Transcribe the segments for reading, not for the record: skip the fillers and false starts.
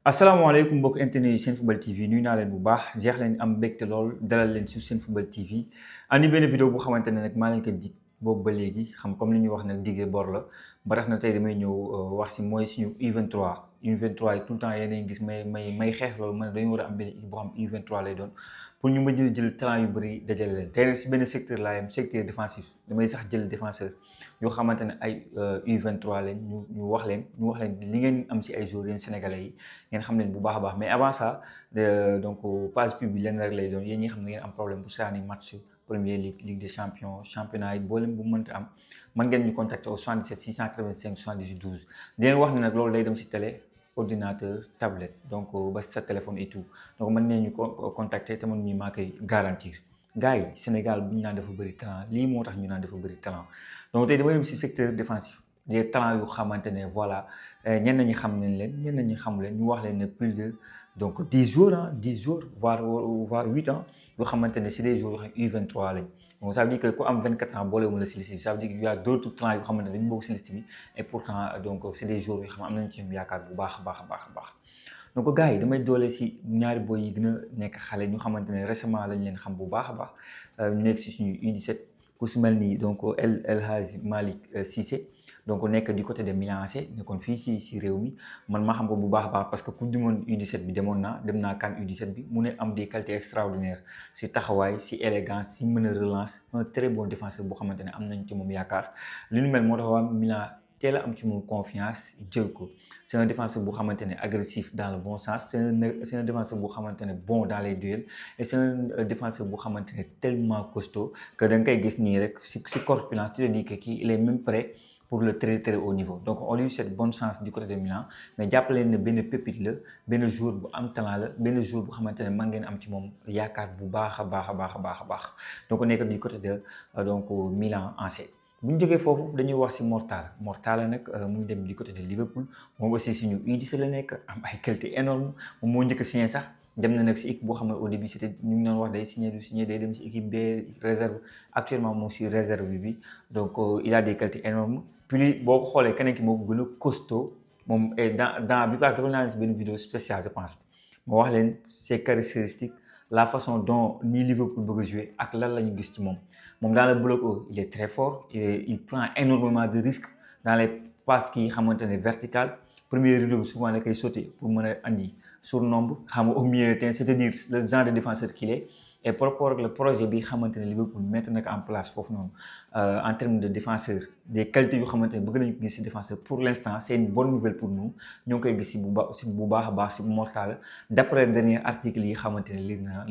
asalaamaaleykum mbokk internet yi Senfootball TV nuyu naa leen bu baax jeex leen am mbégte lool dalal leen sur Senfootball TV andi benn vidéo bu xamante ne nag maa leen ko dig boobu ba léegi xam comme li ñuy wax nag diggee bor la ba tax na tey damay ñëw wax si mooy suñu U23 U23 yi tout le temps yéen a ngi gis may xeex loolu man dañu war a am benn équipe boo xam U23 lay doon pour ñu ma jël talent yu bëri dajale leen tey nag si benn secteur laa yem secteur défensif damay sax jël défenseur yoo xamante ne ay U23 leen ñu wax leen li ngeen am si ay joueurs yéen sénégalais yi ngeen xam leen bu baax a baax mais avant ça donc page pub bi lenn rek lay doon yéen ñi xam ne ngeen am problème bu saani match Premier League Ligue des Champions championnat yi boo leen bu mënta am mën ngeen ñu contacter au 77 685 78 12 di leen wax ne nag loolu day dem si télé ordinateur tablette donc ba sa téléphone et tout donc mën nañu ko contacter te man mii maa koy garantir gars yi Sénégal bu ñu naan dafa bëri talent lii moo tax ñu naan dafa bëri talent donc tey dama dem si secteur défensif des talents yu xamante ne voilà ñenn ñi xam nañ leen ñenn ñi xamu leen ñu wax leen ne plus de donc 10 jours ah 10 jours voire 8 ans yoo xamante ne c'est des jours yoo xam U23 lañ donc ça veut dire que ku am 24 ans boolewuma la si liste bi ça veut dire qu'il y a d'autres talents yoo xamante ne dañu bokk si liste bi et pourtant donc c'est des jours yoo xam am nañ ci ñoom yaakaar bu baax a baax a baax a baax donc gars yi damay doole si ñaari boy yi gën a nekk xale ñu xamante ne récemment lañ leen xam bu baax a baax ñu nekk si suñu U17 ku si mel ni donc El Hadji Malick Cissé donc nekk du côté de Milan AC nekkoon fii si réew mi man maa xam ko bu baax a baax parce que coupe du monde U17 bi dem naa CAN U17 bi mu ne am des qualités extraordinaires si taxawaay si élégance si mën a relance un très bon défenseur boo xamante ne am nañ ci moom yaakaar li nu mel moo tax waa Milan teel a am ci moom confiance jël ko c'est un défenseur bu xamante ne agressif dans le bon sens c'est un défenseur bu xamante ne bon dans les duels et c'est un défenseur bu xamante ne tellement costaud que da nga koy gis nii rek si corpulence tu te dis que kii il est même prêt pour le très très haut niveau donc on lui souhaite bonne chance du côté de Milan mais jàpp leen ne benn pépite la benn joueur bu am talent la benn joueur bu xamante ne mën ngeen am ci moom yaakaar bu baax a baax a baax a baax a baax donc nekk du côté de donc Milan AC. bu ñu jógee foofu dañuy wax si Mortala nag mu ngi dem du côté de Liverpool moom aussi suñu U17 la nekk am ay qualité énorme moom moo njëkk a signé sax dem na nag si équipe boo xam ne au début c'était ñu ngi doon wax day signé day dem si équipe B réserve actuellement moom si réserve bi donc il a des qualités énormes puis boo ko xoolee keneen ki moo ko gën a costaud moom dans bi passe dafa naa si benn vidéo spéciale je pense moo wax leen ses caractéristiques la façon dont ni Liverpool bëgg a jouer ak lan la ñu gis ci moom dans le bloc haut il est très fort il prend énormément de risques dans les passes qui xamante ne verticales premier rideau bi souvent da koy sauter pour mën a andi surnombre xam nga au milieu de terrain c'est-à-dire le genre de défenseur qu'il est et par rapport ak le projet bi xamante ne Liverpool mettre na ko en place foofu noonu en termes de défenseur des qualités yu xamante ne bëgg nañu ko gis si défenseur pour l'instant c'est une bonne nouvelle pour nous ñoo ngi koy gis si bu baax a baax si Mortala d'après le dernier article yi xamante ne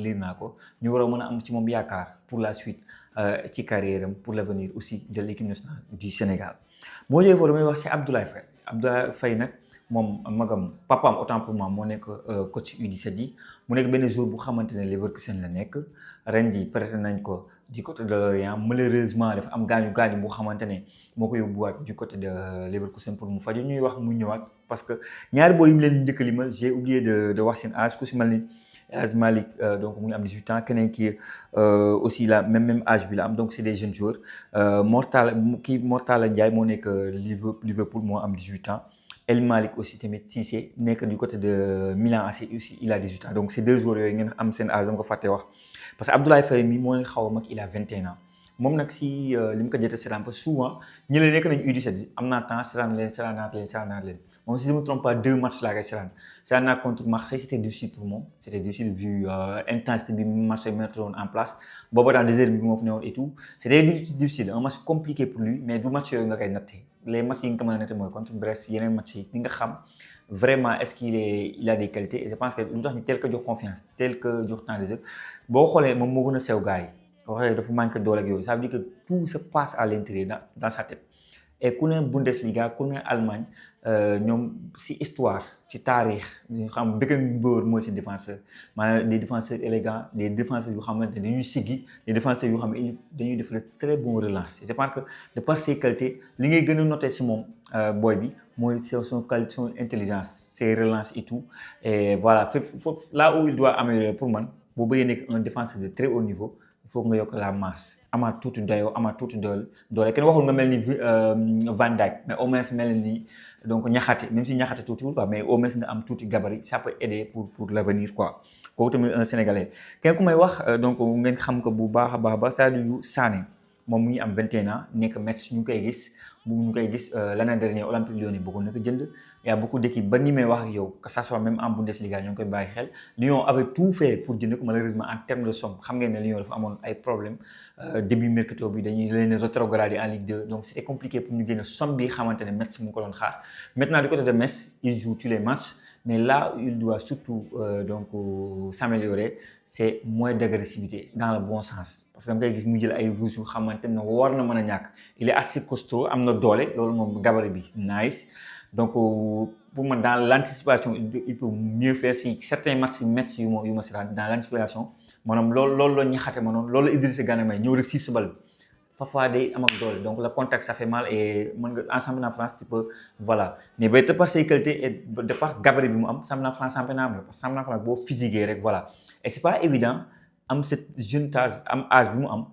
lire naa ko ñu war a mën a am ci moom yaakaar pour la suite ci carrière am pour l'avenir aussi de l'équipe nationale du Sénégal boo ñëwee foofu damay wax si Abdoulaye Faye nag moom magam papaam autant pour moi moo nekk coach U17 yi mu nekk benn jour bu xamante ne Leverkusen la nekk ren ji prêté nañ ko du côté de Lorient malheureusement dafa am gaañu bu xamante ne moo ko yóbbuwaat du côté de Leverkusen pour mu faju ñuy wax mu ñëwaat parce que ñaari boo yi mu leen njëkk limal j'ai oublié de wax seen âge ku si mel ni El Hadji Malick donc mu ngi am 18 ans keneen ki aussi la même âge bi la am donc c'est des jeunes joueurs Mortala Ndiaye moo nekk Liverpool moo am 18 ans El Malick aussi tamit Cissé nekk du côté de Milan AC aussi il a 18 ans donc c'est deux joueurs yooyu ngeen am seen âge dama ko fàtte wax parce que Abdoulaye Faye mi moo leen xaw a mag il a 21 ans moom nag si li mu ko jotee seetaan parce que souvent ñi la nekk nañu U17 am naa temps seetaan leen moom si je me trompe pas 2 matchs laa koy seetaan naa contre Marseille c'était difficile pour moom c'était difficile vu intensité bi Marseille mettre woon en place booba dans désert bi moo fi newoon et tout c'était difficile un match compliqué pour lui mais du match yooyu nga koy nattee les matchs yi nga ko mën a nattee mooy contre Brest yeneen match yi nga xam vraiment est-ce qu'il a des qualités et je pense que lu tax ñu teel ko jox confiance teel ko jox temps de jeu boo xoolee moom moo gën a sew gars yi waxee dafa manque doole ak yooyu ça veut dire que tout se passe à l'intérieur dans sa tête et ku ne Bundesliga ku ne Allemagne ñoom si histoire si taarix ñu xam Beckenbauer mooy si défenseur maanaam des défenseurs élégants des défenseurs yu xamante ne dañuy siggi des défenseurs yu xam ne dañuy def de très bon relance je pense que de par ses qualités li ngay gën a noter si moom booy bi mooy son qualité son intelligence ses relances et tout et voilà foofu là où il doit améliorer pour man boo bëggee nekk un défenseur de très haut niveau il faut nga yokk la masse amaat tuuti dayoo amaat tuuti doole kenn waxul nga mel ni Van Dijk mais au moins mel ni donc ñaxate même si ñaxate tuutiwul quoi mais au moins nga am tuuti gabarit ça peut aider pour l'avenir quoi kooku tamit un sénégalais kenn ku may wax donc ngeen xam ko bu baax a baax ba Sadio Sané moom mu ngi am 21 ans nekk Metz ñu koy gis l'année dernière Olympique Lyonnais bëggoon na ko jënd y a beaucoup d'équipes ba ni may wax ak yow que ça soit même en Bundesliga ñoo ngi koy bàyyi xel Lyon avait tout fait pour jënd ko malheureusement en termes de somme xam ngeen ne Lyon dafa amoon ay problèmes début mercato bi dañuy leen rétrograder en Ligue 2 donc c'était compliqué pour ñu génne somme bi xamante ne Metz mu ko doon xaar maintenant du côté de Metz il joue tous les matchs mais là où il doit surtout s'améliorer c'est moins d'agressivité dans le bon sens parce que da ngay gis mu jël ay rouges yu xamante ne war na mën a ñàkk il est assez costaud am na doole loolu moom gabarit bi nice donc pour moi dans l'anticipation il peut mieux faire si certains matchs Metz yu ma seetaan dans l'anticipation maanaam loolu la ñaxate ma noonu loolu la Idrissa Gana Mbaye ñëw rek siif sa bal parfois day am ak doole donc le contact ça fait mal et mën nga ensemble en France tu peux voilà mais de par ses qualités et de par gabarit bi mu am ensemble en France championnat la parce que ensemble en France boo physiqué rek voilà et c'est pas évident am cette jeune âge bi mu am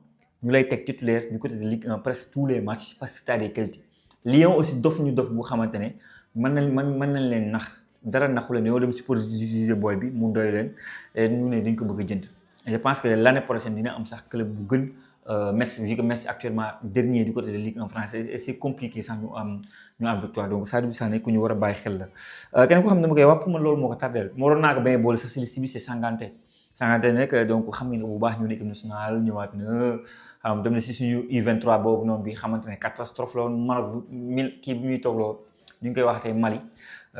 ñu lay teg titulaire du côté de Ligue 1 presque tous les matchs parce que t'as des qualités Lyon aussi dof bu xamante ne mën nañ leen nax dara naxu leen yow dem supporter boy bi mu doy leen et ñu ne dañ ko bëgg a jënd je pense que l'année prochaine dina am sax club bu gën Metz vu que Metz actuellement dernier du côté de Ligue 1 française et c'est compliqué sax ñu am victoire donc Sadio Sané ku ñu war a bàyyi xel la keneen ko xam ne dama koy wax pour man loolu moo ko tardeel moo doon naa ko bañ a boole sax si liste bi c'est Sanganté nekk donc xam nga bu baax ñu équipe nationale ñëwaat na xam dem na si suñu U23 boobu noonu bi xamante ne catastrophe la woon Maroc kii bi muy toogloo ñu ngi koy waxatee Mali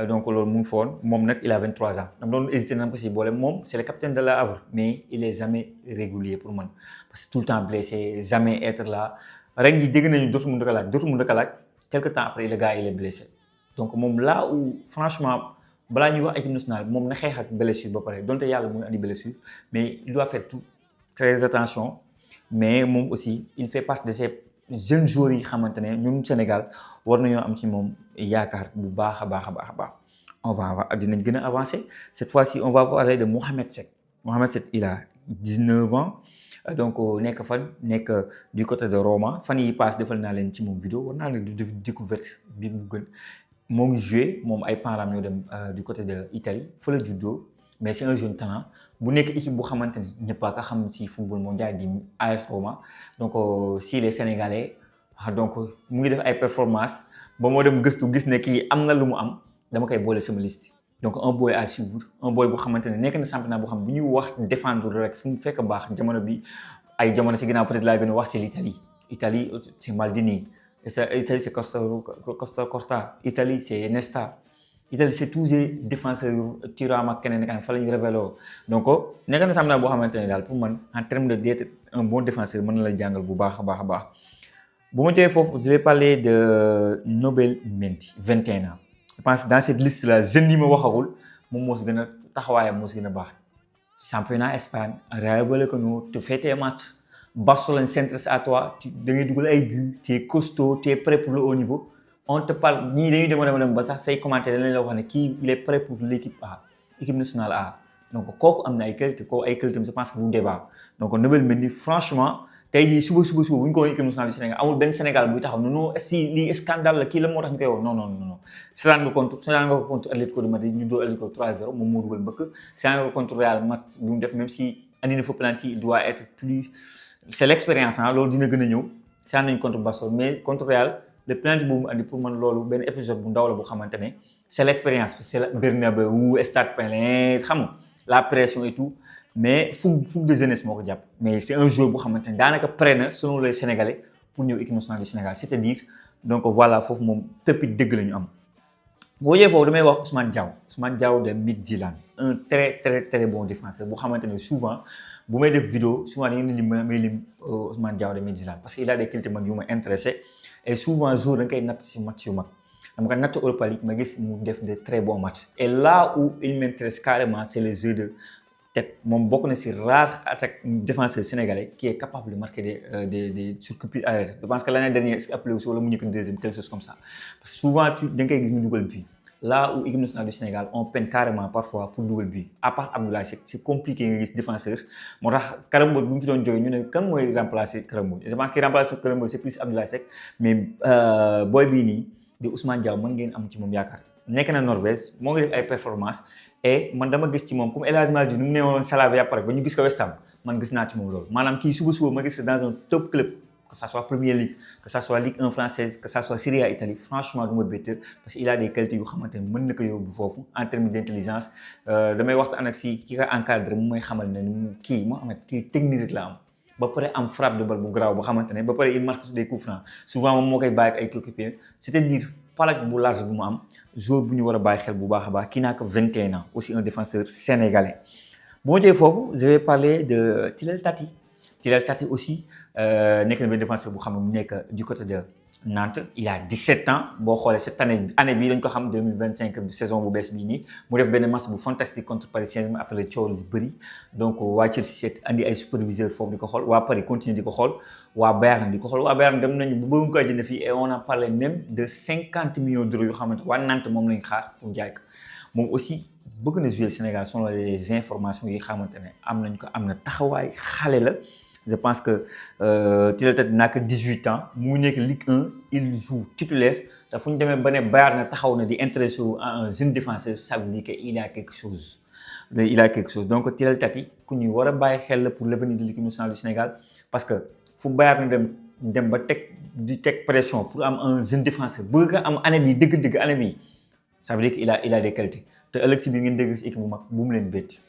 donc loolu mu ngi foon moom nag il a 23 ans dama doon hésité na ko si boole moom c'est le capitaine de la Havre mais il est jamais régulier pour man parce que tout le temps blessé jamais être là ren ji dégg nañu dootu mun dëkk laaj quelque temps après le gars il est blessé donc moom là où franchement balaa ñuy wax équipe nationale moom na xeex ak blessure ba pare donte yàlla muy andi blessure mais il doit faire tout très attention mais moom aussi il fait partie de ces jeunes joueurs yi xamante ne ñun Sénégal war nañoo am ci moom yaakaar bu baax a baax on va dinañ gën a avancer cette fois-ci on va parler de Mohamed Seck il a 19 ans donc nekk du côté de Roma fan yi passe defal naa leen ci moom vidéo war naa leen def découverte bi mu gën moo ngi joué moom ay parents ñoo dem du côté de Italie fa la juddoo mais c'est un jeune talent bu nekk équipe bu xamante ni ñëpp a xam si football mondial di AS Roma donc si les Sénégalais donc mu ngi def ay performances ba moo dem gëstu gis ne kii am na lu mu am dama koy boole sama liste donc un boy à suivre un boy bu xamante ne nekk na championnat boo xam bu ñuy wax défendre rek fu mu fekk baax jamono bi ay jamono si ginnaaw peut-être laa gën a wax c'est l'Italie c'est Maldini Italie c'est Costa Corta Italie c'est Nesta Italie c'est tous les défenseurs Thuram ak keneen fa la ñu révélé donc nekk na championnat boo xamante ne daal pour man en termes de d'être un bon défenseur mën na la jàngal bu baax a baax bu ma jógee foofu je vais parler de Nabil Mendy 21 ans je pense dans cette liste là jeunes yi ma waxagul moom moo si gën a taxawaayam moo si gën a baax championnat Espagne Rayo Vallecano te fait tes matchs Barcelone s'intéresse à toi da ngay dugal ay buts tu es costaud tu es prêt pour le haut niveau on te parle ñii dañuy dem ba sax say commentaires dañ la wax ne kii il est prêt pour l'équipe A équipe nationale A donc kooku am na ay qualité je pense que du débat donc Nabil Mendy franchement tey jii suba bu ñu ko woon équipe nationale du Sénégal amul benn Sénégal buy taxaw non si lii scandale la kii la moo tax ñu koy wax non seetaan nga ko contre Atlético de Madrid ñu doo Atlético 3-0 moom moo dugal mbëkk seetaan nga ko contre Real match bu mu def même si andi na fa penalty il doit être plus c'est l'expérience loolu dina gën a ñëw seetaan nañ contre Barcelone mais contre Real le penalty boobu mu andi pour man loolu benn épisode bu ndaw la bu xamante ne c'est l'expérience c'est le Bernabéu stade plein xam nga la pression et tout mais fougue de jeunesse moo ko jàpp mais c'est un joueur bu xamante ne daanaka prêt na selon les Sénégalais pour ñëw équipe nationale du Sénégal c'est-à-dire donc voilà foofu moom pépite dëgg la ñu am. boo jëlee foofu damay wax Ousmane Diaw de Midtjylland un très bon défenseur bu xamante ne souvent bu may def vidéo souvent da ngeen di may lim Ousmane Diaw de Midtjylland parce que il a des qualités man yu ma intéressé et souvent jour da nga koy natt si match yu mag dama ko natt Europa League ma gis mu def de très bons matchs et là où il m'intéresse carrément c'est les jeux de tête moom bokk na si rare attaque défenseur sénégalais qui est capable de marquer des sur coup de pied arrêté je pense que l'année dernière est-ce que appelé aussi wala mu ñëkk deuxième quelque chose comme ça parce que souvent da nga koy gis mu dugal but là où équipe nationale du Sénégal on peine carrément parfois pour dugal but à part Abdoulaye Seck c'est compliqué nga gis défenseur moo tax Kara Mbodj bu ñu fi doon jógee ñu ne kan mooy remplacer Kara Mbodj je pense que remplacer Kara Mbodj c'est plus Abdoulaye Seck mais boy bii nii di Ousmane Diaw mën ngeen am ci moom yaakaar nekk na Norvège moo ngi def ay performance et man dama gis ci moom comme El Hadji Malick Diouf ni mu ne woon Slavia Prague ba ñu gis ko West Ham man gis naa ci moom loolu maanaam kii suba ma gis dans un top club que ça soit Premier League que ça soit Ligue 1 française que ça soit Serie A Italie franchement du ma bett parce que il a des qualités yu xamante ne mën na ko yóbbu foofu en termes d' intelligence damay waxtaan ak si ki ko encadré mu may xamal ne kii moo xamante kii technique rek la am ba pare am frappe de balle bu garaaw ba xamante ne ba pare il marque des coups francs souvent moom moo koy bàyyi ak ay coéquipiers c'est-à-dire palette bu large bu mu am joueur bu ñu war a bàyyi xel bu baax a baax kii naa ko 21 ans aussi un défenseur sénégalais bu ma jógee foofu je vais parler de Tilel Tati aussi nekk na benn défenseur bu xam ne mu nekk du côté de Nantes il a 17 ans boo xoolee cette année bii dañ ko xam 2025 saison bu bees bii nii mu def benn match bu fantastique contre Paris Saint-Germain après le coow lu bëri donc waa Chelsea andi ay superviseur foofu di ko xool waa Paris continuer di ko xool waa Bayern di ko xool waa Bayern dem nañu bu bëgg ko jënd fii et on a parlé même de 50 millions d'euros yoo xamante waa Nantes moom lañ xaar pour jaay ko moom aussi bëgg na jouer Sénégal selon les informations yi xamante ne am nañ ko am na taxawaay xale la. Je pense que Tilel Tati n'a que 18 ans mu nekk Ligue 1 il joue titulaire te fu ñu demee ba ne Bayern na taxaw na di intéressé wu à un jeune défenseur ça veut dire que il a quelque chose donc Tilel Tati ku ñuy war a bàyyi xel la pour l'avenir de l'équipe nationale du Sénégal parce que fu Bayern na dem ba teg pression pour am un jeune défenseur bëgg nga am année bi dëgg année bi ça veut dire que il a des qualités te ëllëg si biir ngeen dégg si équipe bu mag bu mu leen bett.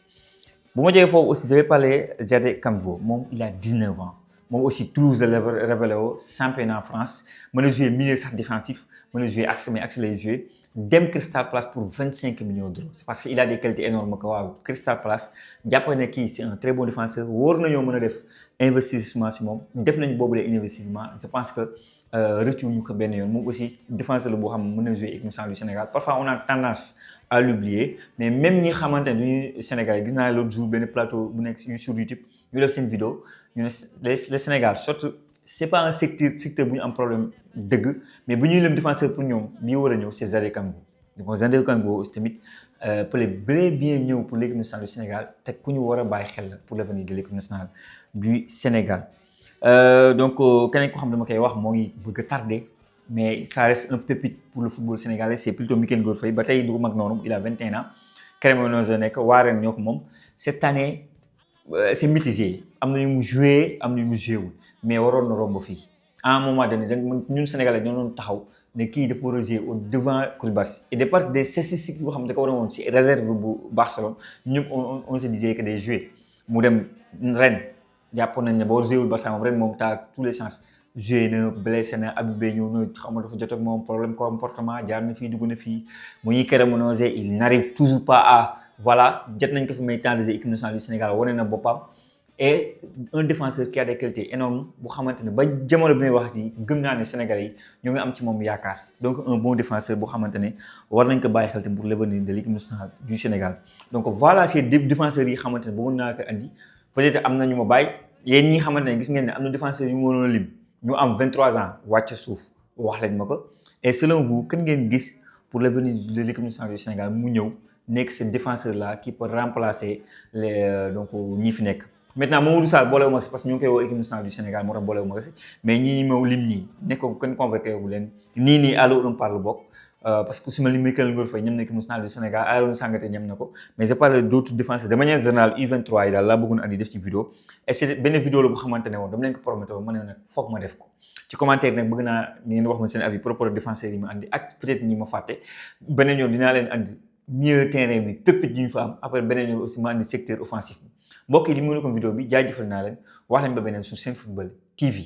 bu ma jógee foofu aussi je vais parler Jadé Cambo moom il a 19 ans moom aussi Toulouse la révélé woo championnat en France mën a jouer milieu sax défensif mën a jouer axe mais axe lay jouer dem Crystal Palace pour 25 millions d'euros c'est parce que il a des qualités énormes que waaw Crystal Palace jàpp ne kii c'est un très bon défenseur wóor nañoo mën a def investissement si moom def nañu boobu la investissement je pense que rëccu ñu ko benn yoon moom aussi défenseur la boo xam ne mën a jouer équipe nationale du Sénégal parfois on a tendance à l'oublier mais même ñi xamante ne duñu Sénégal gis naa l'autre jour benn plateau bu nekk sur YouTube ñu def seen vidéo ñu ne le Sénégal surtout c'est pas un secteur bu ñu am problème dëgg mais bu ñuy lëm défenseur pour ñoom bii war a ñëw c'est Jadé Cambo donc Jadé Cambo aussi tamit peut bien ñëw pour l'équipe nationale du Sénégal te ku ñu war a bàyyi xel la pour l'avenir de l'équipe nationale du Sénégal donc keneen ko xam dama koy wax moo ngi bëgg a tardé mais ça reste un pépite pour le football sénégalais c'est plutôt Mikayil Ngor Faye ba tey du ko mag noonu il a 21 ans Cremonese nekk waa ren ñoo ko moom cette année c'est mitigé am na ñu mu joué am na ñu mu joué wul mais waroon na romb fii à un moment donné ñun sénégalais ñoo doon taxaw ne kii dafa war a jouer au devant Koulibaly et de part des statistiques yoo xam ne da ko war a woon ci réserve bu Barcelone ñëpp on se disait que day jouer mu dem ren jàppoon nañ ne boo joué wul Barça moom ren moom t'as tous les chances joué na blessé na Habibé ñëw na xam nga dafa jot ak moom problème comportement jaar na fii dugg na fii mu ñuy Cremonese il n'arrive toujours pas à voilà jot nañ ko fi may temps de jeu équipe nationale du Sénégal wane na boppam et un défenseur qui a des qualités énormes bu xamante ne ba jamono bi may wax nii gëm naa ne Sénégalais yi ñoo ngi am ci moom yaakaar donc un bon défenseur bu xamante ne war nañ ko bàyyi xel te pour l'avenir de l'équipe nationale du Sénégal donc voilà ces défenseurs yi xamante ne bëggoon naa ko andi peut-être am na ñu ma bàyyi yéen ñi xamante ne gis ngeen ne am na défenseurs yu ma mënoon lim ñu am 23 ans wàcc suuf wax lañ ma ko et selon vous kan ngeen gis pour l'avenir de l'équipe nationale du Sénégal mu ñëw nekk ce défenseur là qui peut remplacer les donc ñi fi nekk. maintenant Mamadou Sarr boolewu ma si parce que ñu ngi koy woo équipe nationale du Sénégal moo tax boolewu ma si mais ñii ma lim nii nekk kenn convoqué wu leen nii allo on parle bokk parce que su ma li Mikayil Ngor Faye ñam na équipe nationale du Sénégal Arouna Sangaté ñam na ko mais je parle d'autres défenseurs de manière générale U23 yi daal laa bëggoon andi def ci vidéo et c'est benn vidéo la bu xamante ne woon dama leen ko prometté woon ma ne nag foog ma def ko ci commentaire nag bëgg naa ngeen wax ma seen avis par rapport aux défenseurs yi ma andi ak peut-être ñi ma fàtte beneen yoon dinaa leen andi mieux terrain bi pépite ñu fa am après beneen yoon aussi ma andi secteur offensif bi mbokk yi li mu ngi ko vidéo bi jaajëfal naa leen wax leen ba beneen sur Senfootball TV